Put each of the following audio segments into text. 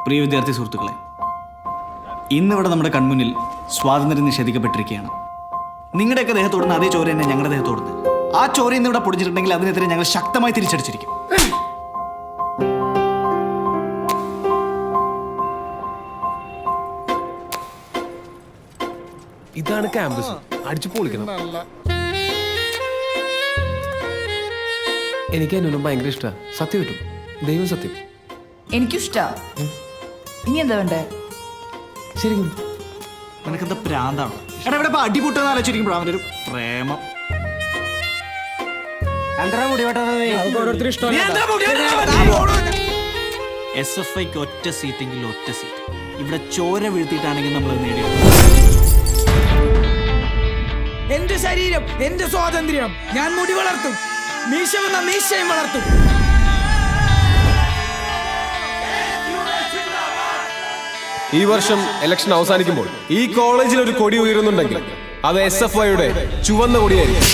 പ്രിയ വിദ്യാർത്ഥി സുഹൃത്തുക്കളെ, ഇന്നിവിടെ നമ്മുടെ കൺമുന്നിൽ സ്വാതന്ത്ര്യം നിഷേധിക്കപ്പെട്ടിരിക്കുകയാണ്. നിങ്ങളുടെയൊക്കെ ദേഹത്തോടുന്ന അതേ ചോര തന്നെ ഞങ്ങളുടെ ദേഹത്തോടുന്നത്. ആ ചോര ഇന്നിവിടെ പൊടിച്ചിട്ടുണ്ടെങ്കിൽ അതിനെതിരെ ഞങ്ങൾ ശക്തമായി തിരിച്ചടിച്ചിരിക്കും. ഇതാണ് ക്യാമ്പസ്. അടിച്ചു പൊളിക്കണം. എനിക്ക് അതിനും ഭയങ്കര ഇഷ്ടമാണ്. സത്യം കിട്ടും, ദൈവം സത്യം. എനിക്കിഷ്ടാ. ഇനി എന്താ വേണ്ടേ? ശരിക്കും നിനക്കെന്താ പ്രാന്താണ്? എടാ ഇവിടെ അടിപൊട്ടെന്ന് ആലോചിച്ചിരിക്കുമ്പോൾ അവൻ്റെ ഒരു പ്രേമം. SFIക്ക് ഒറ്റ സീറ്റെങ്കിൽ ഒറ്റ സീറ്റ്. ഇവിടെ ചോര വീഴ്ത്തിയിട്ടാണെങ്കിൽ നമ്മൾ നേടിയത്. എന്റെ ശരീരം, എന്റെ സ്വാതന്ത്ര്യം. ഞാൻ മുടി വളർത്തും, മീശ വന്ന മീശയും വളർത്തും. ഈ വർഷം ഇലക്ഷൻ അവസാനിക്കുമ്പോൾ ഈ കോളേജിൽ ഒരു കൊടി ഉയരുന്നുണ്ടെങ്കിൽ അത് SFIയുടെ ചുവന്ന കൊടിയായിരിക്കും.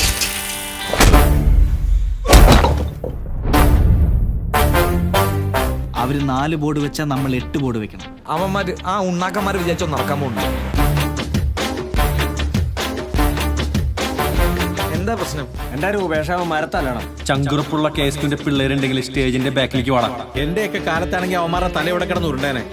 അവര് 4 ബോർഡ് വെച്ചാൽ നമ്മൾ 8 ബോർഡ് വെക്കണം. അവന്മാര് ആ ഉണ്ണാക്കന്മാര് വിചാരിച്ചോ നടക്കാൻ പോകുന്നു. എന്താ പ്രശ്നം? എന്തായാലും ഉപേക്ഷാവൻ മരത്തല്ലണം. ചങ്കുറപ്പുള്ള കേസിന്റെ പിള്ളേരുണ്ടെങ്കിൽ സ്റ്റേജിന്റെ ബാക്കിലേക്ക് വാടാം. എന്റെയൊക്കെ കാലത്താണെങ്കിൽ അവന്മാരുടെ തലയോടെ കിടന്ന് ഉരുണ്ടേനെ.